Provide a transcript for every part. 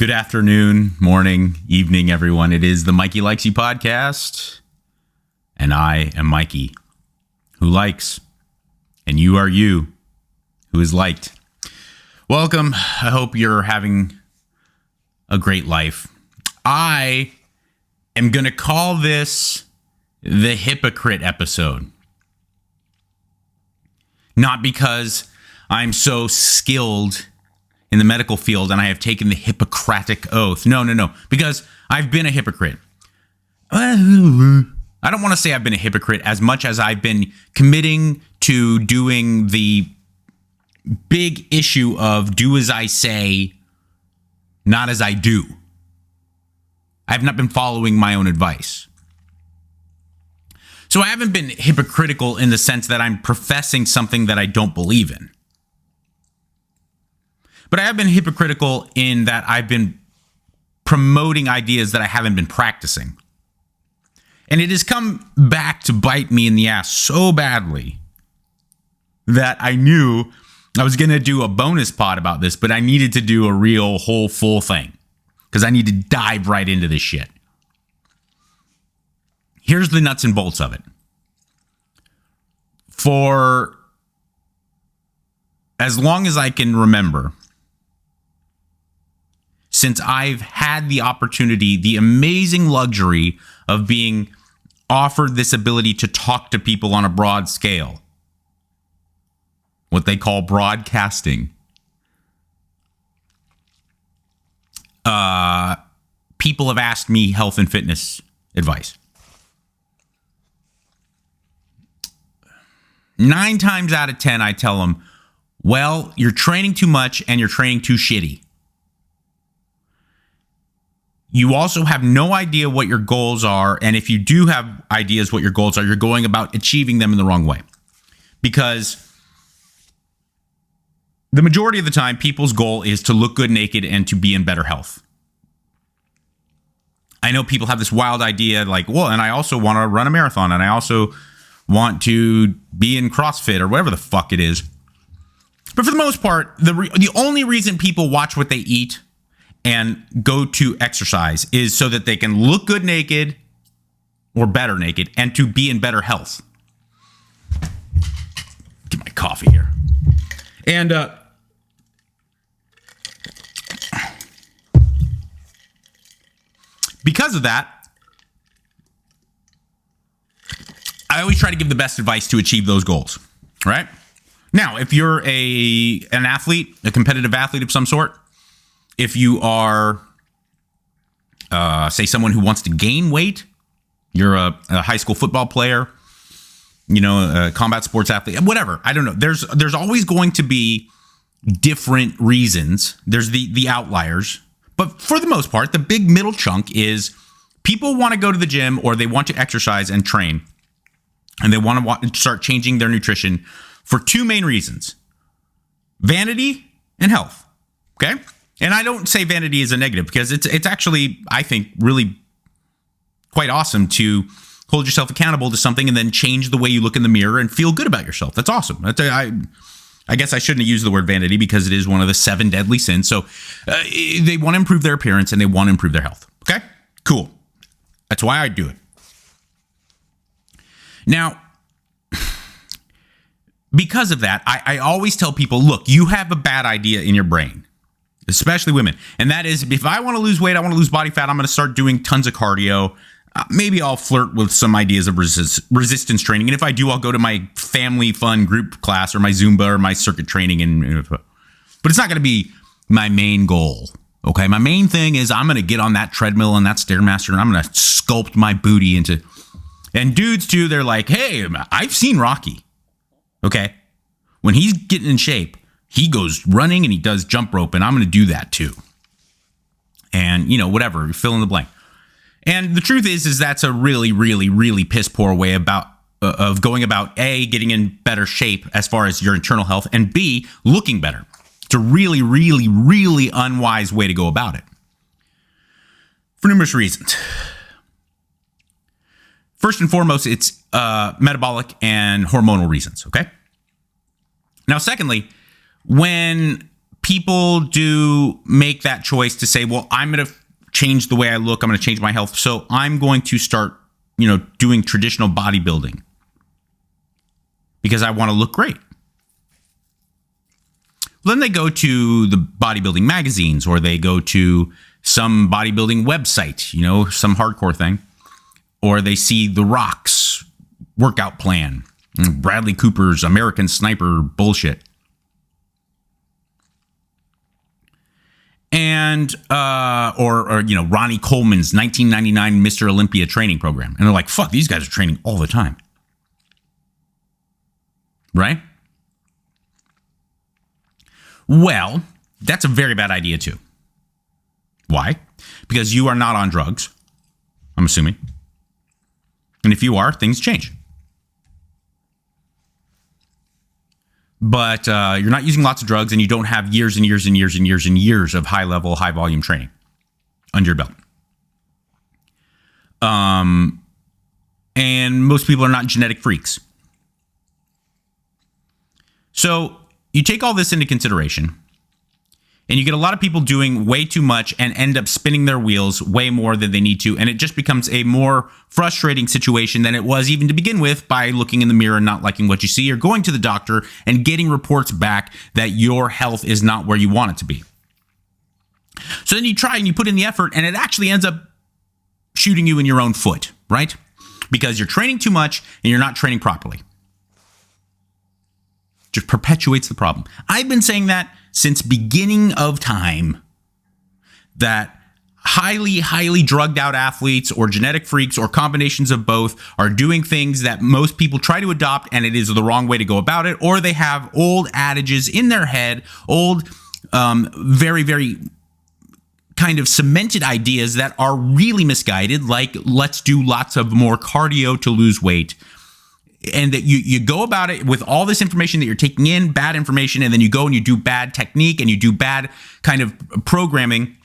Good afternoon, morning, evening, everyone. It is the Mikey Likes You podcast, and I am Mikey, who likes, and you are you, who is liked. Welcome. I hope you're having a great life. I am going to call this the Hypocrite episode. Not because I'm so skilled in the medical field and I have taken the Hippocratic oath. No. Because I've been a hypocrite. I don't want to say I've been a hypocrite as much as I've been committing to doing the big issue of do as I say, not as I do. I've not been following my own advice. So I haven't been hypocritical in the sense that I'm professing something that I don't believe in. But I have been hypocritical in that I've been promoting ideas that I haven't been practicing. And it has come back to bite me in the ass so badly that I knew I was going to do a bonus pod about this, but I needed to do a real whole full thing because I need to dive right into this shit. Here's the nuts and bolts of it. For as long as I can remember, since I've had the opportunity, the amazing luxury of being offered this ability to talk to people on a broad scale, what they call broadcasting, people have asked me health and fitness advice. 9 times out of 10, I tell them, well, you're training too much and you're training too shitty. You also have no idea what your goals are. And if you do have ideas what your goals are, you're going about achieving them in the wrong way. Because the majority of the time, people's goal is to look good naked and to be in better health. I know people have this wild idea like, well, and I also want to run a marathon and I also want to be in CrossFit or whatever the fuck it is. But for the most part, the only reason people watch what they eat and go to exercise is so that they can look good naked or better naked and to be in better health. Get my coffee here. And because of that, I always try to give the best advice to achieve those goals, right? Now, if you're an athlete, a competitive athlete of some sort, if you are, say, someone who wants to gain weight, you're a high school football player, a combat sports athlete, whatever. I don't know. There's always going to be different reasons. There's the outliers. But for the most part, the big middle chunk is people want to go to the gym or they want to exercise and train. And they want to start changing their nutrition for 2 main reasons: vanity and health. Okay? And I don't say vanity is a negative because it's actually, I think, really quite awesome to hold yourself accountable to something and then change the way you look in the mirror and feel good about yourself. That's awesome. I guess I shouldn't have used the word vanity because it is one of the 7 deadly sins. So they want to improve their appearance and they want to improve their health. Okay? Cool. That's why I do it. Now, because of that, I always tell people, look, you have a bad idea in your brain, especially women. And that is, if I want to lose weight, I want to lose body fat, I'm going to start doing tons of cardio. Maybe I'll flirt with some ideas of resistance training. And if I do, I'll go to my family fun group class or my Zumba or my circuit training. But it's not going to be my main goal. Okay, my main thing is I'm going to get on that treadmill and that Stairmaster and I'm going to sculpt my booty into... And dudes, too, they're like, hey, I've seen Rocky, okay? When he's getting in shape, he goes running and he does jump rope, and I'm going to do that, too. And, whatever, fill in the blank. And the truth is that's a really, really, really piss poor way of going about, A, getting in better shape as far as your internal health, and B, looking better. It's a really, really, really unwise way to go about it. For numerous reasons. First and foremost, it's metabolic and hormonal reasons, okay? Now, secondly, when people do make that choice to say, well, I'm going to change the way I look. I'm going to change my health. So I'm going to start, doing traditional bodybuilding because I want to look great. Then they go to the bodybuilding magazines, or they go to some bodybuilding website, some hardcore thing, or they see The Rock's workout plan, Bradley Cooper's American Sniper bullshit. And, or Ronnie Coleman's 1999 Mr. Olympia training program. And they're like, fuck, these guys are training all the time. Right? Well, that's a very bad idea too. Why? Because you are not on drugs, I'm assuming. And if you are, things change. But you're not using lots of drugs, and you don't have years and years and years and years and years of high-level, high-volume training under your belt. And most people are not genetic freaks. So you take all this into consideration, and you get a lot of people doing way too much and end up spinning their wheels way more than they need to. And it just becomes a more frustrating situation than it was even to begin with, by looking in the mirror and not liking what you see, or going to the doctor and getting reports back that your health is not where you want it to be. So then you try and you put in the effort, and it actually ends up shooting you in your own foot, right? Because you're training too much and you're not training properly. Just perpetuates the problem. I've been saying that since beginning of time, that highly, highly drugged out athletes or genetic freaks or combinations of both are doing things that most people try to adopt, and it is the wrong way to go about it, or they have old adages in their head, old, very, very kind of cemented ideas that are really misguided, like let's do lots of more cardio to lose weight. And that you go about it with all this information that you're taking in, bad information, and then you go and you do bad technique and you do bad kind of programming,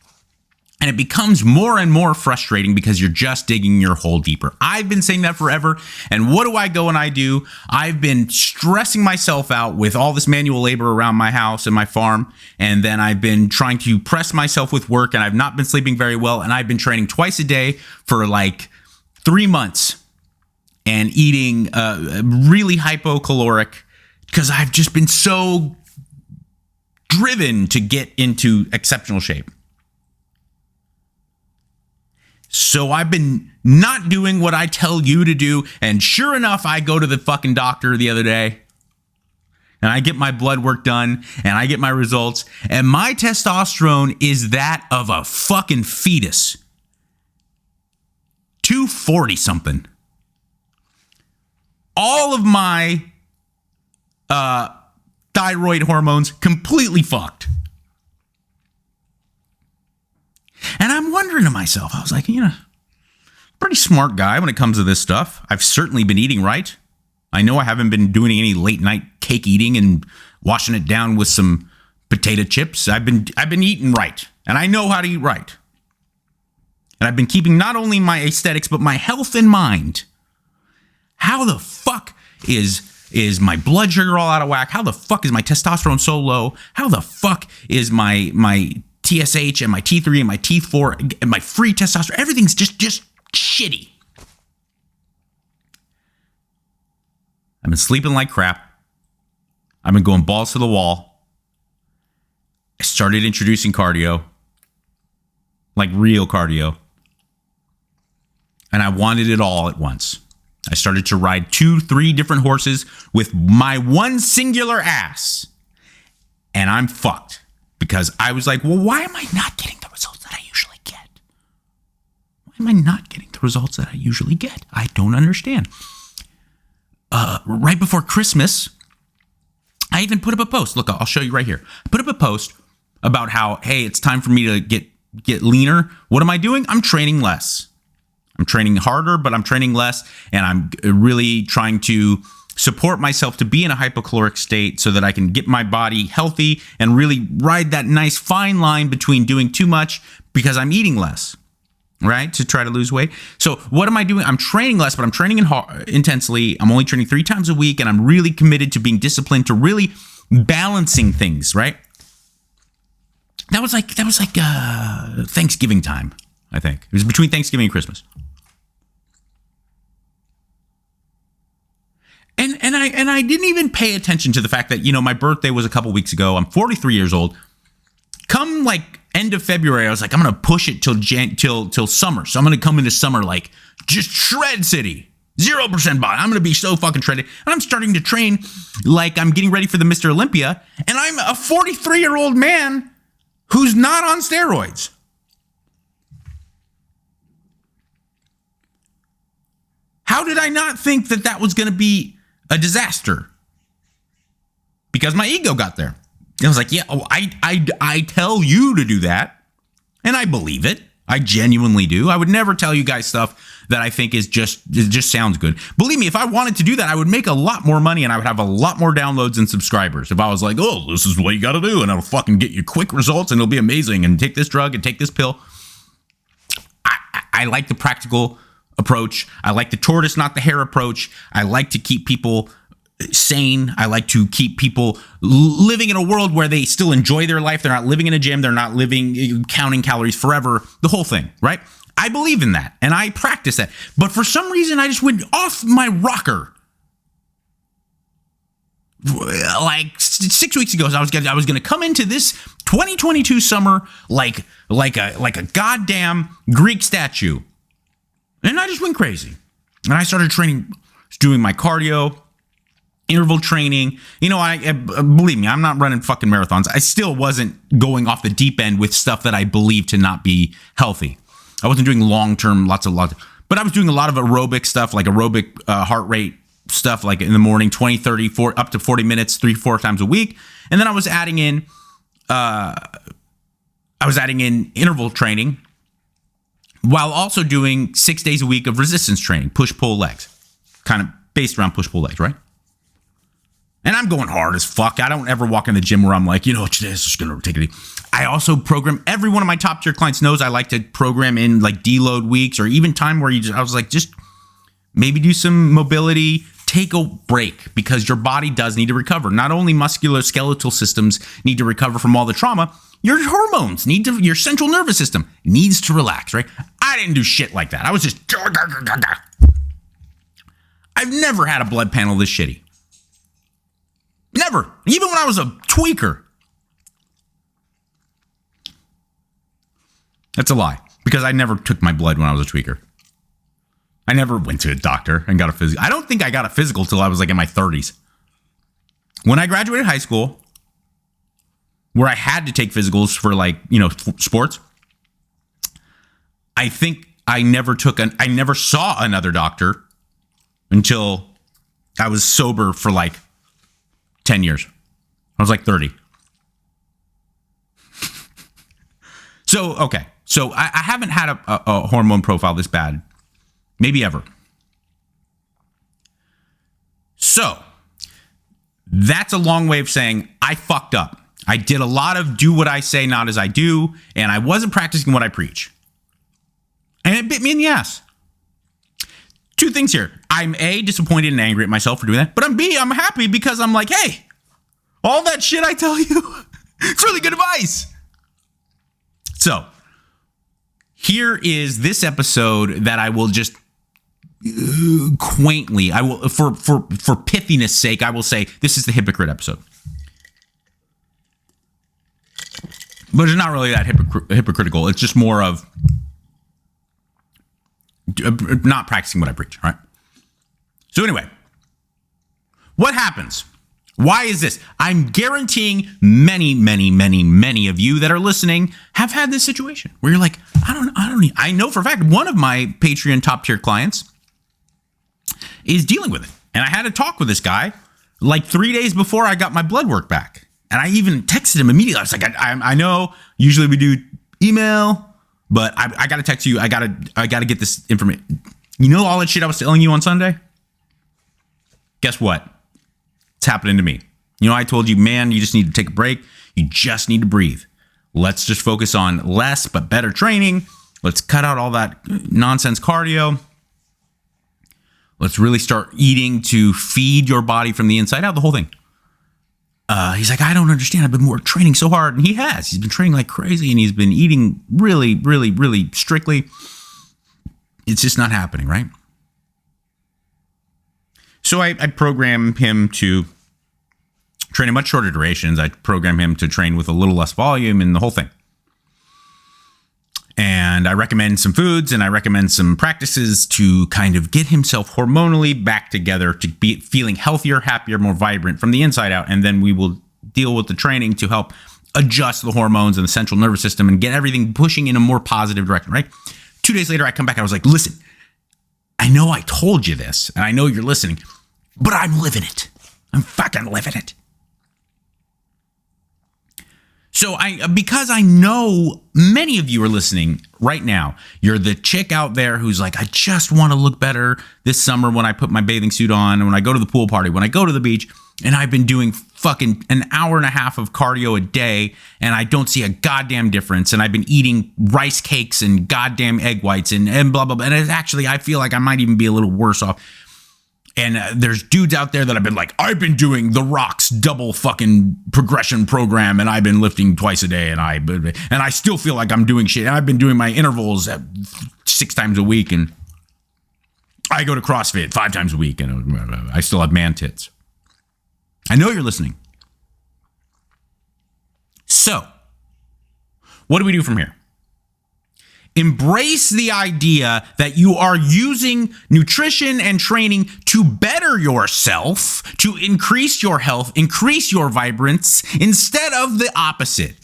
and it becomes more and more frustrating because you're just digging your hole deeper. I've been saying that forever, and what do I go and I do? I've been stressing myself out with all this manual labor around my house and my farm, and then I've been trying to press myself with work, and I've not been sleeping very well, and I've been training twice a day for like 3 months. And eating really hypocaloric, because I've just been so driven to get into exceptional shape. So I've been not doing what I tell you to do. And sure enough, I go to the fucking doctor the other day, and I get my blood work done, and I get my results. And my testosterone is that of a fucking fetus. 240 something. All of my thyroid hormones completely fucked. And I'm wondering to myself, I was like, pretty smart guy when it comes to this stuff. I've certainly been eating right. I know I haven't been doing any late night cake eating and washing it down with some potato chips. I've been eating right, and I know how to eat right. And I've been keeping not only my aesthetics, but my health in mind. How the fuck is my blood sugar all out of whack? How the fuck is my testosterone so low? How the fuck is my TSH and my T3 and my T4 and my free testosterone? Everything's just shitty. I've been sleeping like crap. I've been going balls to the wall. I started introducing cardio, like real cardio. And I wanted it all at once. I started to ride 2-3 different horses with my one singular ass. And I'm fucked. Because I was like, well, why am I not getting the results that I usually get? Why am I not getting the results that I usually get? I don't understand. Right before Christmas, I even put up a post. Look, I'll show you right here. I put up a post about how, hey, it's time for me to get leaner. What am I doing? I'm training less. I'm training harder, but I'm training less, and I'm really trying to support myself to be in a hypocaloric state so that I can get my body healthy and really ride that nice fine line between doing too much because I'm eating less, right, to try to lose weight. So what am I doing? I'm training less, but I'm training intensely. I'm only training 3 times a week, and I'm really committed to being disciplined, to really balancing things, right? That was like Thanksgiving time, I think. It was between Thanksgiving and Christmas. And I didn't even pay attention to the fact that, my birthday was a couple weeks ago. I'm 43 years old. Come like end of February, I was like, I'm going to push it till summer. So I'm going to come into summer like just shred city. 0% body. I'm going to be so fucking shredded. And I'm starting to train like I'm getting ready for the Mr. Olympia. And I'm a 43-year-old man who's not on steroids. How did I not think that was going to be a disaster? Because my ego got there. I was like, yeah, I tell you to do that. And I believe it. I genuinely do. I would never tell you guys stuff that I think it just sounds good. Believe me, if I wanted to do that, I would make a lot more money and I would have a lot more downloads and subscribers. If I was like, oh, this is what you got to do and it'll fucking get you quick results and it'll be amazing and take this drug and take this pill. I like the practical approach. I like the tortoise, not the hare approach. I like to keep people sane. I like to keep people living in a world where they still enjoy their life. They're not living in a gym. They're not counting calories forever. The whole thing, right? I believe in that and I practice that. But for some reason, I just went off my rocker. Like 6 weeks ago, I was going to come into this 2022 summer like a goddamn Greek statue. And I just went crazy. And I started training, doing my cardio, interval training. I believe me, I'm not running fucking marathons. I still wasn't going off the deep end with stuff that I believe to not be healthy. I wasn't doing long-term, but I was doing a lot of aerobic stuff, like aerobic heart rate stuff, like in the morning, 20, 30, up to 40 minutes, 3-4 times a week. And then I was adding in interval training while also doing 6 days a week of resistance training, push-pull legs, kind of based around push-pull legs, right? And I'm going hard as fuck. I don't ever walk in the gym where I'm like, today is just going to take it easy. I also program, every one of my top tier clients knows I like to program in like deload weeks or even time where I was like, just maybe do some mobility, take a break because your body does need to recover. Not only musculoskeletal systems need to recover from all the trauma, your hormones your central nervous system needs to relax, right? I didn't do shit like that. I was just, I've never had a blood panel this shitty. Never. Even when I was a tweaker. That's a lie. Because I never took my blood when I was a tweaker. I never went to a doctor and got a physical. I don't think I got a physical till I was like in my 30s. When I graduated high school, where I had to take physicals for sports, I think I never saw another doctor until I was sober for 10 years. I was 30. So, okay. So I haven't had a hormone profile this bad. Maybe ever. So that's a long way of saying I fucked up. I did a lot of do what I say, not as I do. And I wasn't practicing what I preach. And it bit me in the ass. Two things here. I'm A, disappointed and angry at myself for doing that. But I'm B, I'm happy because I'm like, hey, all that shit I tell you, it's really good advice. So here is this episode that I will just quaintly, I will for pithiness sake, I will say this is the Hypocrite episode. But it's not really that hypocritical. It's just more of not practicing what I preach, all right? So anyway, what happens? Why is this? I'm guaranteeing many, many, many, many of you that are listening have had this situation where you're like, I know for a fact one of my Patreon top tier clients is dealing with it. And I had a talk with this guy 3 days before I got my blood work back. And I even texted him immediately. I was like, I know usually we do email, but I got to text you. I got to get this information. You know all that shit I was telling you on Sunday? Guess what? It's happening to me. I told you, man, you just need to take a break. You just need to breathe. Let's just focus on less but better training. Let's cut out all that nonsense cardio. Let's really start eating to feed your body from the inside out, the whole thing. he's like, I don't understand. I've been training so hard. And he has. He's been training like crazy, and he's been eating really, really, really strictly. It's just not happening, right? So I program him to train in much shorter durations. I program him to train with a little less volume and the whole thing. And I recommend some foods and I recommend some practices to kind of get himself hormonally back together, to be feeling healthier, happier, more vibrant from the inside out. And then we will deal with the training to help adjust the hormones and the central nervous system and get everything pushing in a more positive direction, right? 2 days later, I come back and I was like, listen, I know I told you this and I know you're listening, but I'm living it. I'm fucking living it. So because I know many of you are listening right now, you're the chick out there who's like, I just want to look better this summer when I put my bathing suit on, and when I go to the pool party, when I go to the beach, and I've been doing fucking an hour and a half of cardio a day, and I don't see a goddamn difference, and I've been eating rice cakes and goddamn egg whites and blah, blah, blah. And it's actually, I feel like I might even be a little worse off. And there's dudes out there that have been like, I've been doing The Rock's double fucking progression program, and I've been lifting twice a day, and I still feel like I'm doing shit. And I've been doing my intervals 6 times a week, and I go to CrossFit 5 times a week, and I still have man tits. I know you're listening. So, what do we do from here? Embrace the idea that you are using nutrition and training to better yourself, to increase your health, increase your vibrance, instead of the opposite.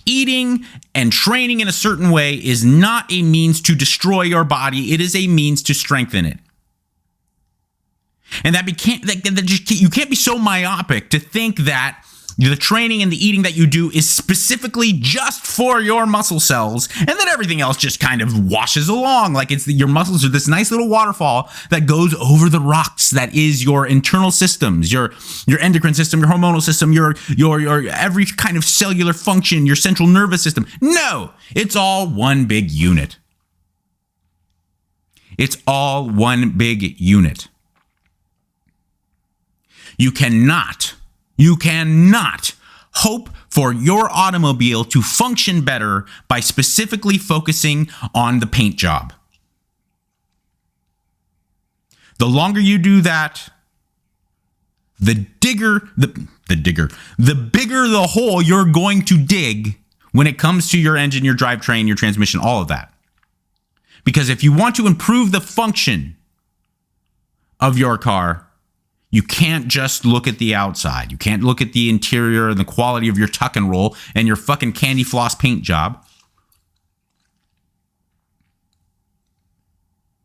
Eating and training in a certain way is not a means to destroy your body. It is a means to strengthen it. And you can't be so myopic to think that the training and the eating that you do is specifically just for your muscle cells, and then everything else just kind of washes along. Like your muscles are this nice little waterfall that goes over the rocks that is your internal systems, your endocrine system, your hormonal system, your every kind of cellular function, your central nervous system. No, it's all one big unit. It's all one big unit. You cannot hope for your automobile to function better by specifically focusing on the paint job. The longer you do that, the bigger the hole you're going to dig when it comes to your engine, your drivetrain, your transmission, all of that. Because if you want to improve the function of your car, you can't just look at the outside. You can't look at the interior and the quality of your tuck and roll and your fucking candy floss paint job.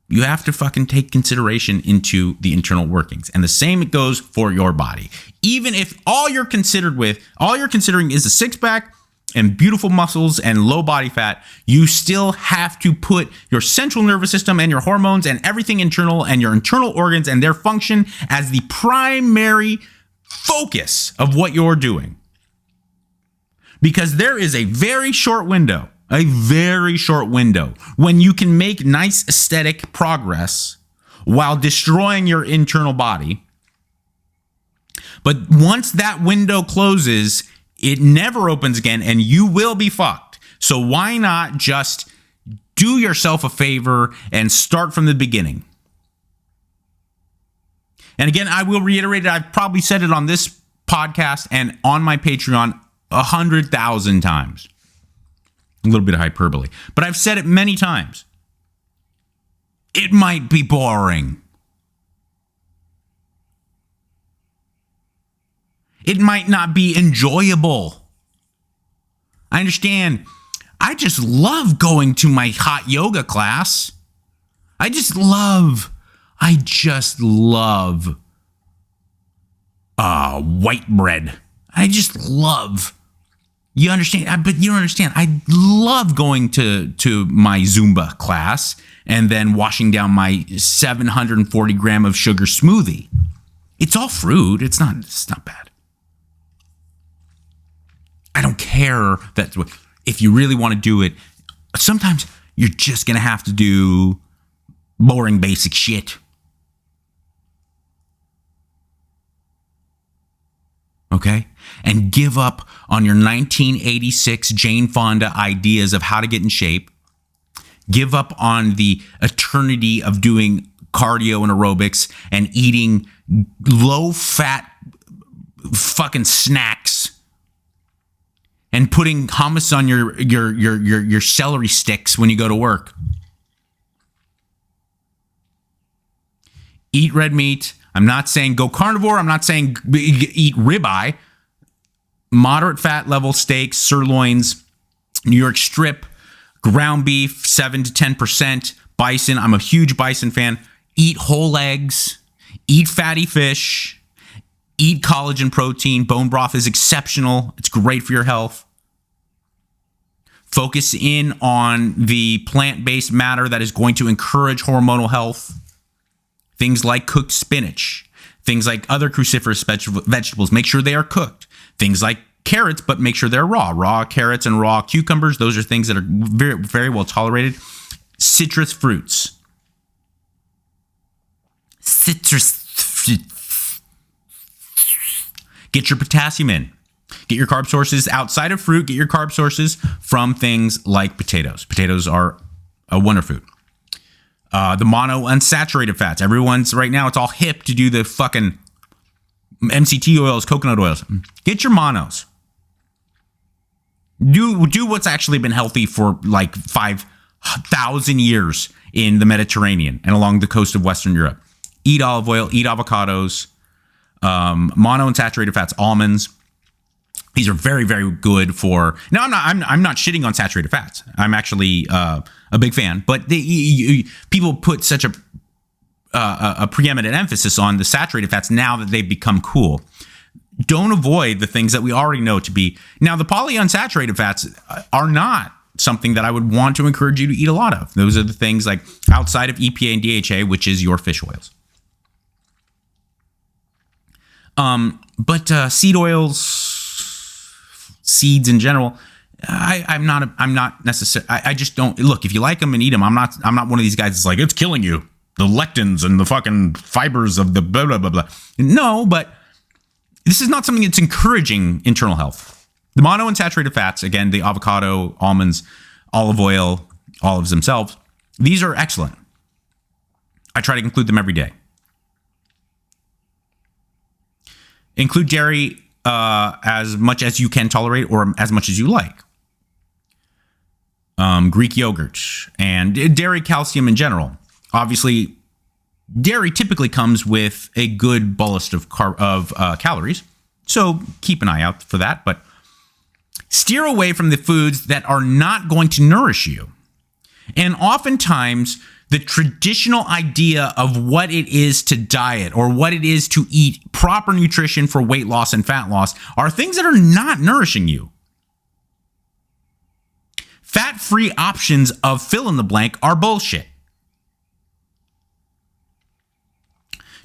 You have to fucking take consideration into the internal workings. And the same goes for your body. Even if all you're considering is a six-pack and beautiful muscles and low body fat, you still have to put your central nervous system and your hormones and everything internal and your internal organs and their function as the primary focus of what you're doing. Because there is a very short window when you can make nice aesthetic progress while destroying your internal body. But once that window closes, it never opens again, and you will be fucked. So why not just do yourself a favor and start from the beginning? And again, I will reiterate it. I've probably said it on this podcast and on my Patreon 100,000 times. A little bit of hyperbole, but I've said it many times. It might be boring. It might not be enjoyable. I understand. I just love going to my hot yoga class. I just love white bread. I just love. You understand? But you don't understand. I love going to my Zumba class and then washing down my 740 gram of sugar smoothie. It's all fruit. It's not bad. I don't care that if you really want to do it, sometimes you're just going to have to do boring basic shit. okay? And give up on your 1986 Jane Fonda ideas of how to get in shape. Give up on the eternity of doing cardio and aerobics and eating low-fat fucking snacks and putting hummus on your celery sticks when you go to work. Eat red meat. I'm not saying go carnivore. I'm not saying eat ribeye. Moderate fat level steaks, sirloins, New York strip, ground beef, 7 to 10%. Bison. I'm a huge bison fan. Eat whole eggs. Eat fatty fish. Eat collagen protein. Bone broth is exceptional. It's great for your health. Focus in on the plant-based matter that is going to encourage hormonal health. Things like cooked spinach. Things like other cruciferous vegetables. Make sure they are cooked. Things like carrots, but make sure they're raw. Raw carrots and raw cucumbers. Those are things that are very, very well tolerated. Citrus fruits. Get your potassium in. Get your carb sources outside of fruit. Get your carb sources from things like potatoes. Potatoes are a wonder food. The monounsaturated fats. Everyone's right now, it's all hip to do the fucking MCT oils, coconut oils. Get your monos. Do what's actually been healthy for like 5,000 years in the Mediterranean and along the coast of Western Europe. Eat olive oil, eat avocados, monounsaturated fats, almonds. These are very, very good for. Now, I'm not shitting on saturated fats. I'm actually a big fan, but people put such a preeminent emphasis on the saturated fats now that they've become cool. Don't avoid the things that we already know to be. Now, the polyunsaturated fats are not something that I would want to encourage you to eat a lot of. Those are the things like outside of EPA and DHA, which is your fish oils. But seed oils, seeds in general, I'm not necessarily. I just don't look. If you like them and eat them, I'm not one of these guys that's like it's killing you. The lectins and the fucking fibers of the blah blah blah blah. No, but this is not something that's encouraging internal health. The monounsaturated fats, again, the avocado, almonds, olive oil, olives themselves, these are excellent. I try to include them every day. Include dairy as much as you can tolerate or as much as you like. Greek yogurt and dairy, calcium in general. Obviously, dairy typically comes with a good bolus of calories, so keep an eye out for that. But steer away from the foods that are not going to nourish you. And oftentimes, the traditional idea of what it is to diet or what it is to eat proper nutrition for weight loss and fat loss are things that are not nourishing you. Fat-free options of fill in the blank are bullshit.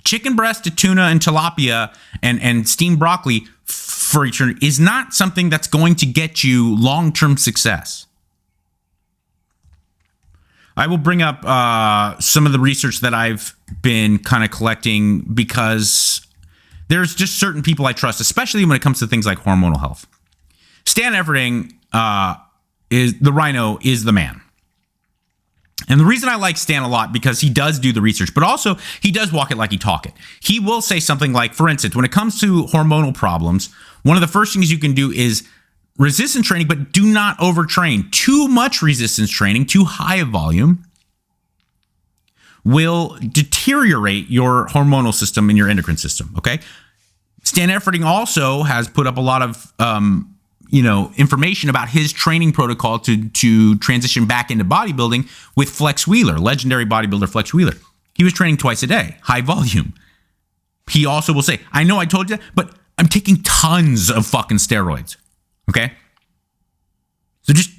Chicken breast to tuna and tilapia and steamed broccoli for eternity is not something that's going to get you long-term success. I will bring up some of the research that I've been kind of collecting because there's just certain people I trust, especially when it comes to things like hormonal health. Stan Everding is the Rhino is the man. And the reason I like Stan a lot because he does do the research, but also he does walk it like he talk it. He will say something like, for instance, when it comes to hormonal problems, one of the first things you can do is resistance training, but do not overtrain. Too much resistance training, too high a volume, will deteriorate your hormonal system and your endocrine system, okay? Stan Everding also has put up a lot of information about his training protocol to transition back into bodybuilding with Flex Wheeler, legendary bodybuilder Flex Wheeler. He was training twice a day, high volume. He also will say, I know I told you that, but I'm taking tons of fucking steroids. Okay? So just,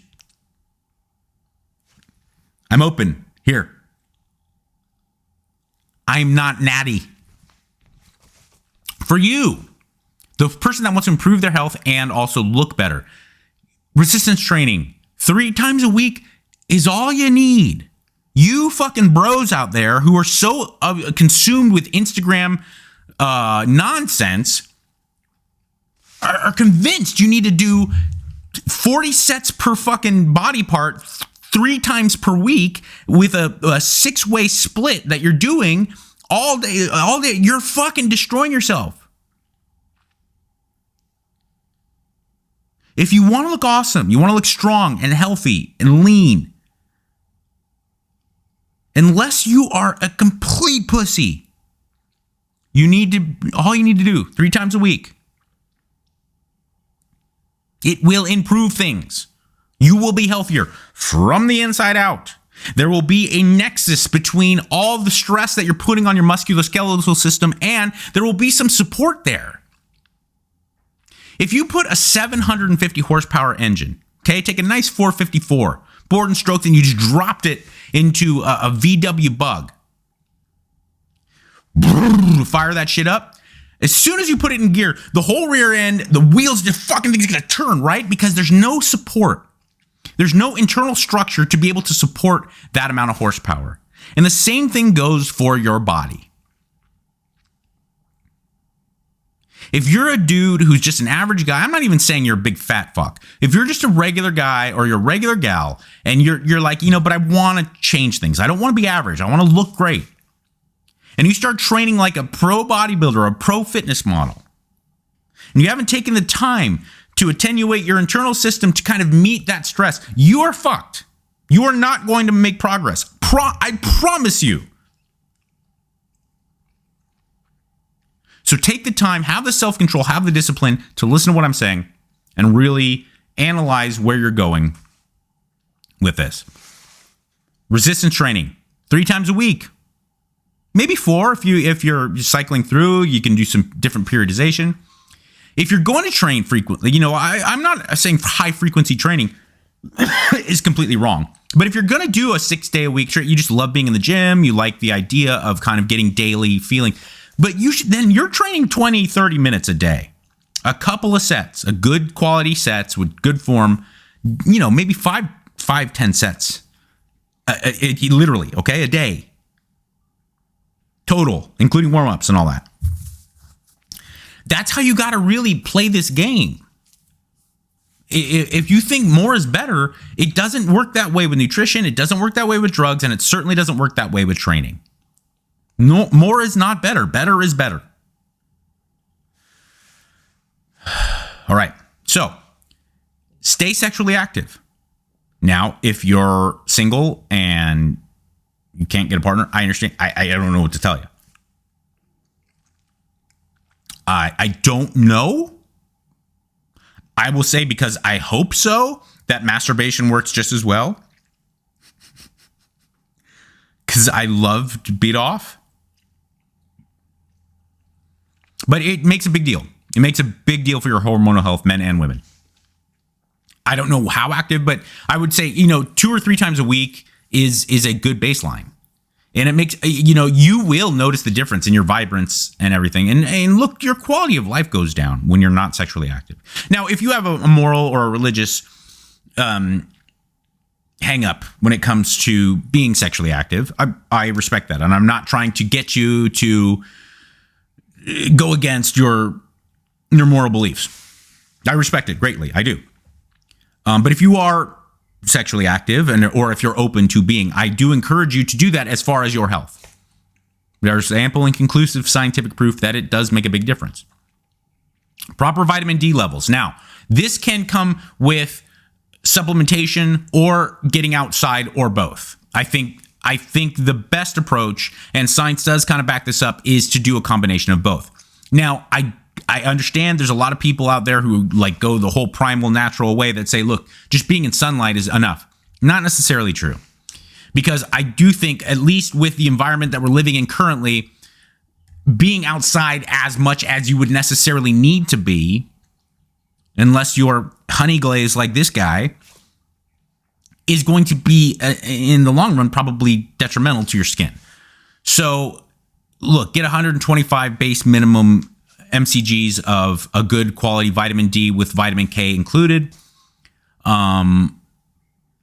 I'm open here. I'm not natty. For you, the person that wants to improve their health and also look better, resistance training 3 times a week is all you need. You fucking bros out there who are so consumed with Instagram nonsense are convinced you need to do 40 sets per fucking body part 3 times per week with a 6-way split that you're doing all day, you're fucking destroying yourself. If you want to look awesome, you want to look strong and healthy and lean, unless you are a complete pussy, all you need to do 3 times a week. It will improve things. You will be healthier from the inside out. There will be a nexus between all the stress that you're putting on your musculoskeletal system, and there will be some support there. If you put a 750 horsepower engine, okay, take a nice 454, bored and stroked, and you just dropped it into a VW Bug, fire that shit up. As soon as you put it in gear, the whole rear end, the wheels, just fucking thing's gonna turn, right? Because there's no support. There's no internal structure to be able to support that amount of horsepower. And the same thing goes for your body. If you're a dude who's just an average guy, I'm not even saying you're a big fat fuck. If you're just a regular guy or you're a regular gal and you're like, but I want to change things. I don't want to be average. I want to look great. And you start training like a pro bodybuilder, a pro fitness model, and you haven't taken the time to attenuate your internal system to kind of meet that stress, you are fucked. You are not going to make progress. I promise you. So take the time, have the self-control, have the discipline to listen to what I'm saying and really analyze where you're going with this. Resistance training, 3 times a week. Maybe 4 if you're cycling through, you can do some different periodization. If you're going to train frequently, I'm not saying high frequency training is completely wrong. But if you're going to do a 6-day a week, you just love being in the gym, you like the idea of kind of getting daily feeling, but you're training 20, 30 minutes a day. A couple of sets, a good quality sets with good form, maybe 10 sets. Literally, okay, a day. Total, including warm-ups and all that. That's how you got to really play this game. If you think more is better, it doesn't work that way with nutrition. It doesn't work that way with drugs, and it certainly doesn't work that way with training. No, more is not better. Better is better. All right. So, stay sexually active. Now, if you're single and you can't get a partner, I understand. I don't know what to tell you. I don't know. I will say, because I hope so, that masturbation works just as well. Because I love to beat off. But it makes a big deal. It makes a big deal for your hormonal health, men and women. I don't know how active, but I would say, 2 or 3 times a week is a good baseline. And it makes, you will notice the difference in your vibrance and everything. And look, your quality of life goes down when you're not sexually active. Now, if you have a moral or a religious hang up when it comes to being sexually active, I respect that. And I'm not trying to get you to go against your moral beliefs. I respect it greatly. I do. But if you are sexually active or if you're open to being, I do encourage you to do that as far as your health. There's ample and conclusive scientific proof that it does make a big difference. Proper vitamin D levels. Now, this can come with supplementation or getting outside or both. I think the best approach, and science does kind of back this up, is to do a combination of both. Now, I understand there's a lot of people out there who go the whole primal natural way that say, look, just being in sunlight is enough. Not necessarily true. Because I do think, at least with the environment that we're living in currently, being outside as much as you would necessarily need to be, unless you're honey glazed like this guy, is going to be, in the long run, probably detrimental to your skin. So, look, get 125 base minimum mcgs of a good quality vitamin D with vitamin K included.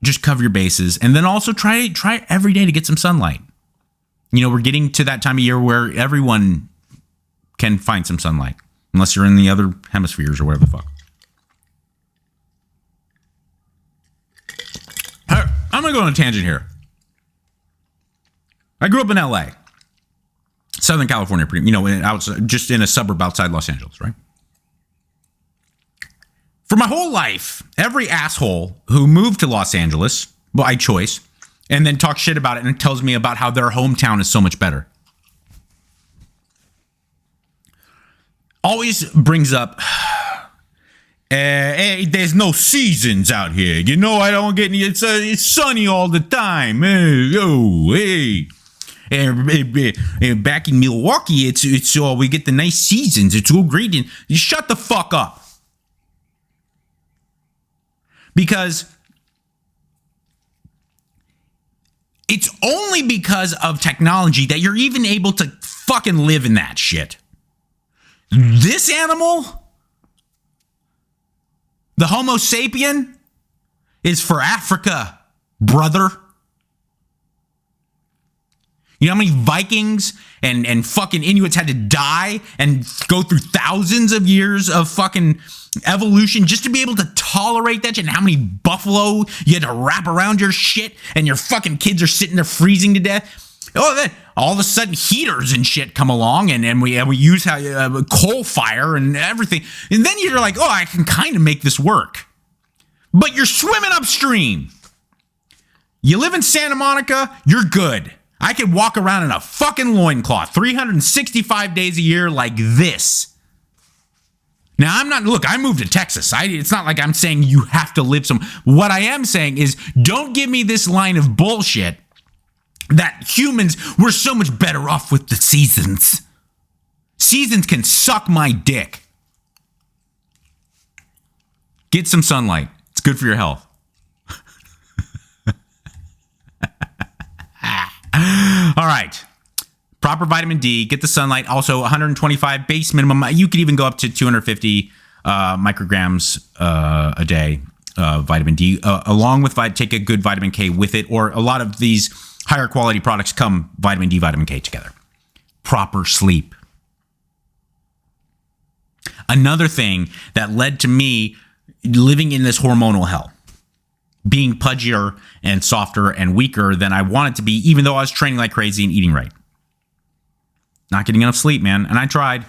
Just cover your bases, and then also try every day to get some sunlight. We're getting to that time of year where everyone can find some sunlight. unless you're in the other hemispheres or whatever the fuck. I'm going to go on a tangent here. I grew up in LA, Southern California, just in a suburb outside Los Angeles, right? For my whole life, every asshole who moved to Los Angeles, by choice, and then talks shit about it and tells me about how their hometown is so much better, always brings up, hey, there's no seasons out here. I don't get any. It's sunny all the time. Hey. And back in Milwaukee, it's all we get the nice seasons. It's all great. And you shut the fuck up. Because it's only because of technology that you're even able to fucking live in that shit. This animal, the Homo sapien, is for Africa, brother. You know how many Vikings and fucking Inuits had to die and go through thousands of years of fucking evolution just to be able to tolerate that shit? And how many buffalo you had to wrap around your shit and your fucking kids are sitting there freezing to death? Oh, then all of a sudden heaters and shit come along and we use coal fire and everything. And then you're like, oh, I can kind of make this work. But you're swimming upstream. You live in Santa Monica, you're good. I could walk around in a fucking loincloth 365 days a year like this. Now, I moved to Texas. It's not like I'm saying you have to live what I am saying is don't give me this line of bullshit that humans were so much better off with the seasons. Seasons can suck my dick. Get some sunlight. It's good for your health. All right. Proper vitamin D. Get the sunlight. Also, 125 base minimum. You could even go up to 250 micrograms a day vitamin D, along with take a good vitamin K with it. Or a lot of these higher quality products come vitamin D, vitamin K together. Proper sleep. Another thing that led to me living in this hormonal hell. Being pudgier and softer and weaker than I wanted to be, even though I was training like crazy and eating right. Not getting enough sleep, man. And I tried.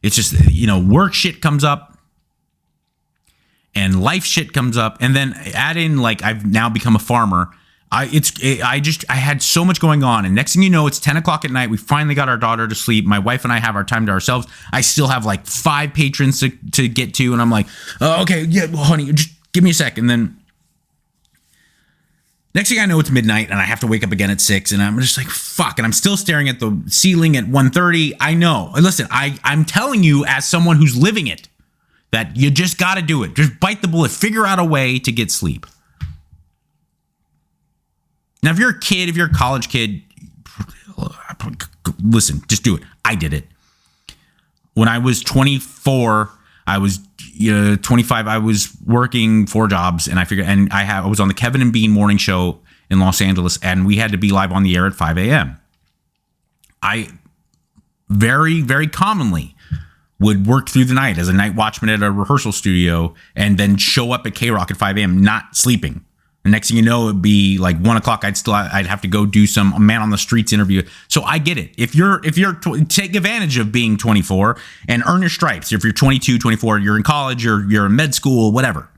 It's just, work shit comes up and life shit comes up. And then add in, I've now become a farmer. I had so much going on. And next thing you know, it's 10 o'clock at night. We finally got our daughter to sleep. My wife and I have our time to ourselves. I still have 5 patrons to get to. And I'm like, oh, okay, yeah, well, honey, just give me a sec. And then next thing I know, it's midnight and I have to wake up again at 6 and I'm just like, fuck. And I'm still staring at the ceiling at 1:30. I know. Listen, I'm telling you as someone who's living it that you just got to do it. Just bite the bullet. Figure out a way to get sleep. Now, if you're a kid, if you're a college kid, listen, just do it. I did it. When I was 24, I was 25, I was working 4 jobs and I was on the Kevin and Bean morning show in Los Angeles and we had to be live on the air at 5 a.m. I very, very commonly would work through the night as a night watchman at a rehearsal studio and then show up at K-Rock at 5 a.m. not sleeping. The next thing you know, it'd be 1 o'clock. I'd have to go do some man on the streets interview. So I get it. If you're take advantage of being 24 and earn your stripes. If you're 22, 24, you're in college, you're in med school, whatever.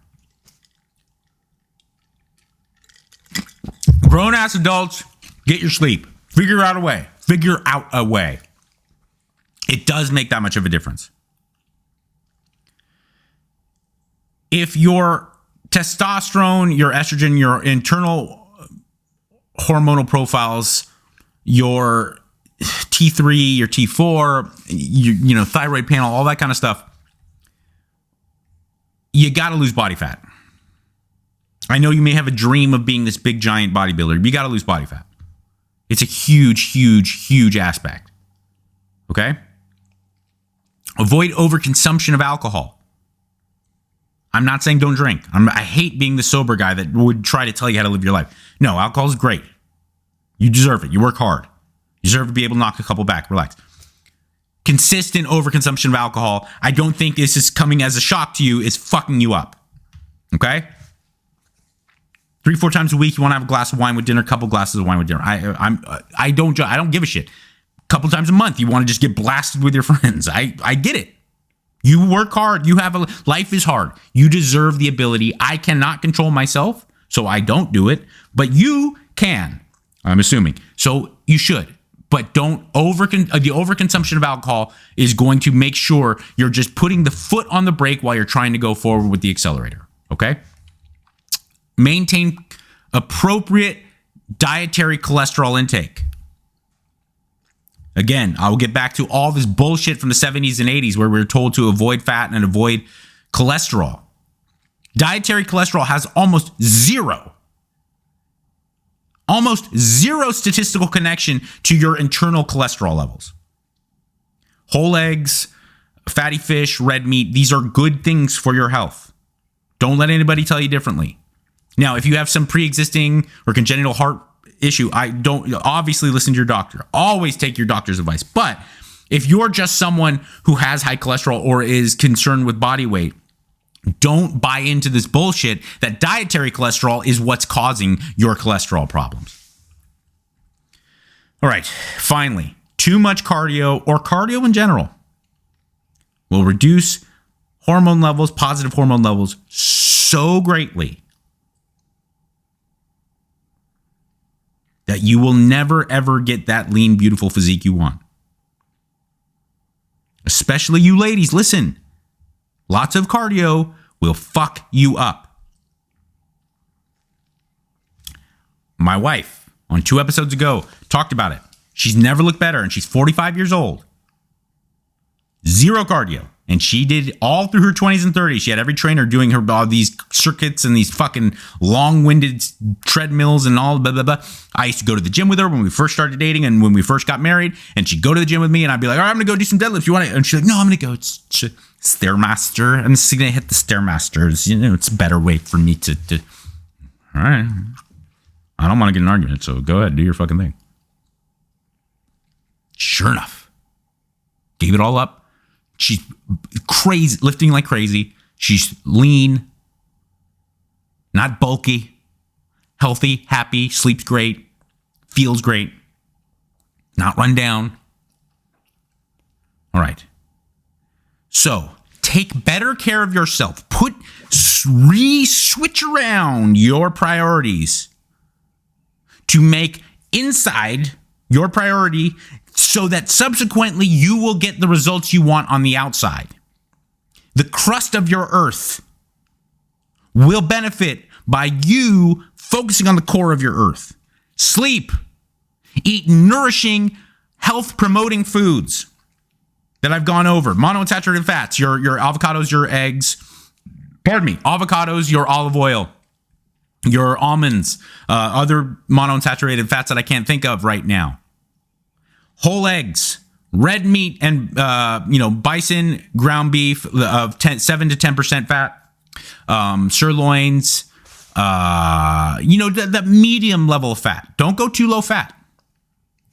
Grown ass adults, get your sleep. Figure out a way. Figure out a way. It does make that much of a difference. If your testosterone, your estrogen, your internal hormonal profiles, your T3, your T4, your thyroid panel, all that kind of stuff, you got to lose body fat. I know you may have a dream of being this big giant bodybuilder. You got to lose body fat. It's a huge, huge, huge aspect. Okay? Avoid overconsumption of alcohol. I'm not saying don't drink. I hate being the sober guy that would try to tell you how to live your life. No, alcohol is great. You deserve it. You work hard. You deserve to be able to knock a couple back. Relax. consistent overconsumption of alcohol, I don't think this is coming as a shock to you, is fucking you up. Okay? 3-4 times a week, you want to have a glass of wine with dinner, a couple glasses of wine with dinner. I don't give a shit. A couple times a month, you want to just get blasted with your friends. I get it. You work hard. Life is hard. You deserve the ability. I cannot control myself, so I don't do it. But you can, I'm assuming. So you should. But don't the overconsumption of alcohol is going to make sure you're just putting the foot on the brake while you're trying to go forward with the accelerator. Okay? Maintain appropriate dietary cholesterol intake. Again, I will get back to all this bullshit from the 70s and 80s where we were told to avoid fat and avoid cholesterol. Dietary cholesterol has almost zero statistical connection to your internal cholesterol levels. Whole eggs, fatty fish, red meat, these are good things for your health. Don't let anybody tell you differently. Now, if you have some pre-existing or congenital heart issue, obviously listen to your doctor. Always take your doctor's advice. But if you're just someone who has high cholesterol or is concerned with body weight, don't buy into this bullshit that dietary cholesterol is what's causing your cholesterol problems. All right, finally, too much cardio or cardio in general will reduce hormone levels, positive hormone levels, so greatly that you will never, ever get that lean, beautiful physique you want. Especially you ladies, listen. Lots of cardio will fuck you up. My wife, on 2 episodes ago, talked about it. She's never looked better, and she's 45 years old. Zero cardio. And she did all through her 20s and 30s. She had every trainer doing her all these circuits and these fucking long-winded treadmills and all blah, blah, blah. I used to go to the gym with her when we first started dating and when we first got married. And she'd go to the gym with me and I'd be like, all right, I'm going to go do some deadlifts. You want it? And she's like, no, I'm going to go Stairmaster. I'm just going to hit the Stairmasters. You know, it's a better way for me to. All right. I don't want to get in an argument, so go ahead. Do your fucking thing. Sure enough. Gave it all up. She's crazy, lifting like crazy. She's lean, not bulky, healthy, happy, sleeps great, feels great, not run down. All right. So take better care of yourself. Switch around your priorities to make inside your priority so that subsequently you will get the results you want on the outside. The crust of your earth will benefit by you focusing on the core of your earth. Sleep. Eat nourishing, health-promoting foods that I've gone over. Monounsaturated fats, your avocados, your eggs. Pardon me, avocados, your olive oil, your almonds, other monounsaturated fats that I can't think of right now. Whole eggs, red meat, and bison, ground beef of 7 to 10% fat, sirloins, the medium level of fat. Don't go too low fat.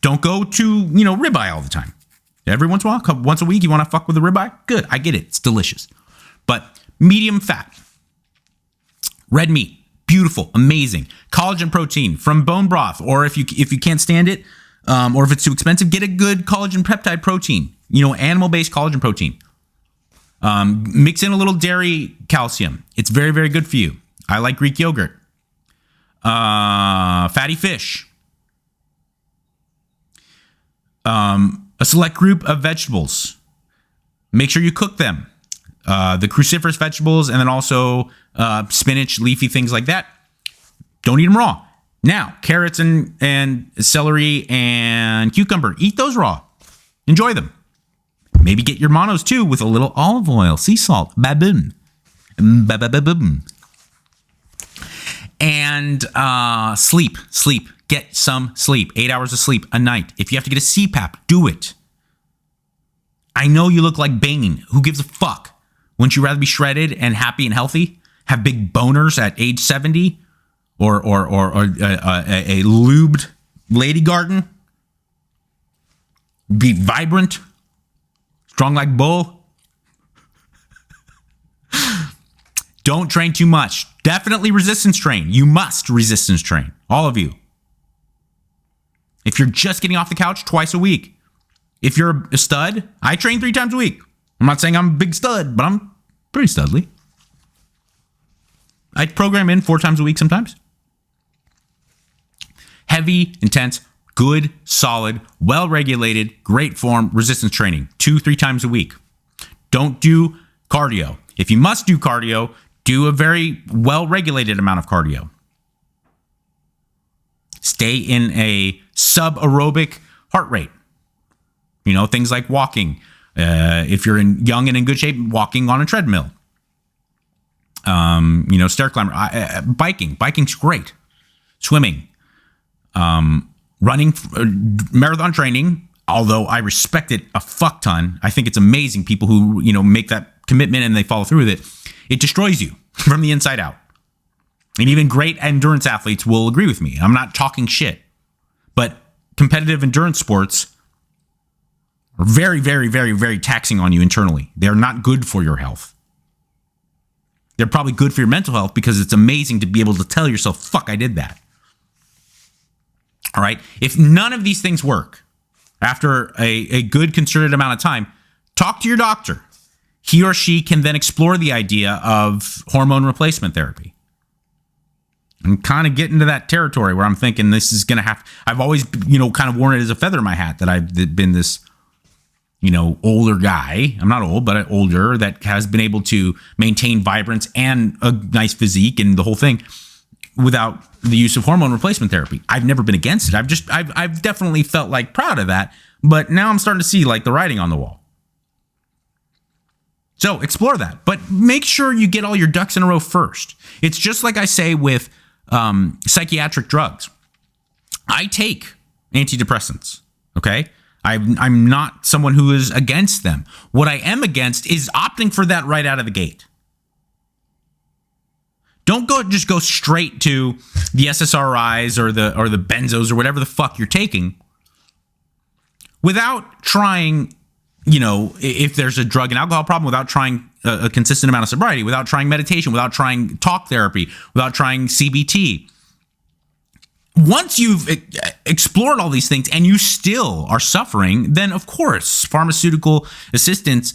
Don't go to ribeye all the time. Every once in a while, once a week, you want to fuck with a ribeye? Good, I get it. It's delicious. But medium fat, red meat, beautiful, amazing. Collagen protein from bone broth, or if you can't stand it. Or if it's too expensive, get a good collagen peptide protein, animal-based collagen protein. Mix in a little dairy calcium. It's very, very good for you. I like Greek yogurt. Fatty fish. A select group of vegetables. Make sure you cook them. The cruciferous vegetables and then also spinach, leafy things like that. Don't eat them raw. Now, carrots and celery and cucumber, eat those raw. Enjoy them. Maybe get your monos too with a little olive oil, sea salt, baboom. Ba-ba-ba-boom. And sleep. Get some sleep. 8 hours of sleep a night. If you have to get a CPAP, do it. I know you look like Bane. Who gives a fuck? Wouldn't you rather be shredded and happy and healthy? Have big boners at age 70? Or a lubed lady garden? Be vibrant? Strong like bull. Don't train too much. Definitely resistance train. You must resistance train. All of you. If you're just getting off the couch, twice a week. If you're a stud, I train 3 times a week. I'm not saying I'm a big stud, but I'm pretty studly. I program in 4 times a week sometimes. Heavy, intense, good, solid, well-regulated, great form resistance training. 2-3 times a week. Don't do cardio. If you must do cardio, do a very well-regulated amount of cardio. Stay in a sub-aerobic heart rate. You know, things like walking. If you're young and in good shape, walking on a treadmill. Stair climber. Biking. Biking's great. Swimming. Running. Marathon training. Although I respect it a fuck ton. I think it's amazing people who, make that commitment and they follow through with it. It destroys you from the inside out. And even great endurance athletes will agree with me. I'm not talking shit. But competitive endurance sports are very, very, very, very taxing on you internally. They're not good for your health. They're probably good for your mental health because it's amazing to be able to tell yourself, fuck, I did that. All right. If none of these things work after a good concerted amount of time, talk to your doctor. He or she can then explore the idea of hormone replacement therapy. I'm kind of getting to that territory where I'm thinking this is going to have, I've always, kind of worn it as a feather in my hat that I've been this, older guy. I'm not old, but older that has been able to maintain vibrance and a nice physique and the whole thing without the use of hormone replacement therapy. I've never been against it. I've definitely felt like proud of that, but now I'm starting to see like the writing on the wall. So explore that, but make sure you get all your ducks in a row first. It's just like I say with psychiatric drugs. I take antidepressants, okay? I'm not someone who is against them. What I am against is opting for that right out of the gate. Don't just go straight to the SSRIs or the benzos or whatever the fuck you're taking without trying, if there's a drug and alcohol problem, without trying a consistent amount of sobriety, without trying meditation, without trying talk therapy, without trying CBT. Once you've explored all these things and you still are suffering, then of course, pharmaceutical assistance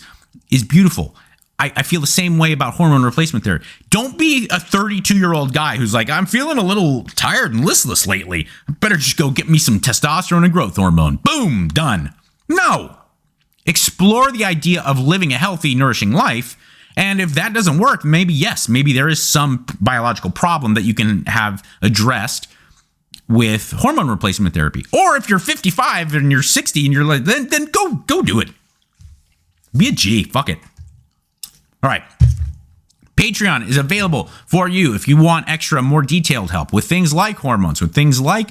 is beautiful. I feel the same way about hormone replacement therapy. Don't be a 32-year-old guy who's like, I'm feeling a little tired and listless lately. I better just go get me some testosterone and growth hormone. Boom, done. No. Explore the idea of living a healthy, nourishing life. And if that doesn't work, maybe there is some biological problem that you can have addressed with hormone replacement therapy. Or if you're 55 and you're 60 and you're like, then go do it. Be a G. Fuck it. All right. Patreon is available for you if you want extra, more detailed help with things like hormones, with things like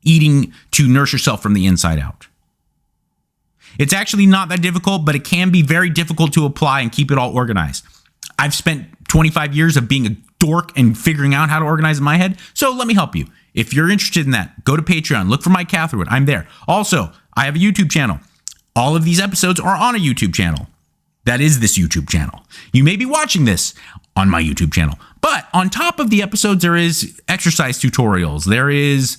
eating to nourish yourself from the inside out. It's actually not that difficult, but it can be very difficult to apply and keep it all organized. I've spent 25 years of being a dork and figuring out how to organize in my head, so let me help you. If you're interested in that, go to Patreon. Look for Mike Catherwood. I'm there. Also, I have a YouTube channel. All of these episodes are on a YouTube channel. That is this YouTube channel. You may be watching this on my YouTube channel. But on top of the episodes, there is exercise tutorials. There is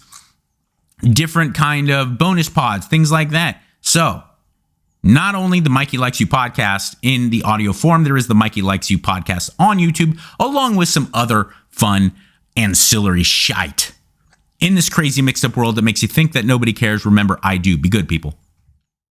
different kind of bonus pods, things like that. So, not only the Mikey Likes You podcast in the audio form, there is the Mikey Likes You podcast on YouTube, along with some other fun ancillary shite. In this crazy mixed up world that makes you think that nobody cares, remember, I do. Be good, people.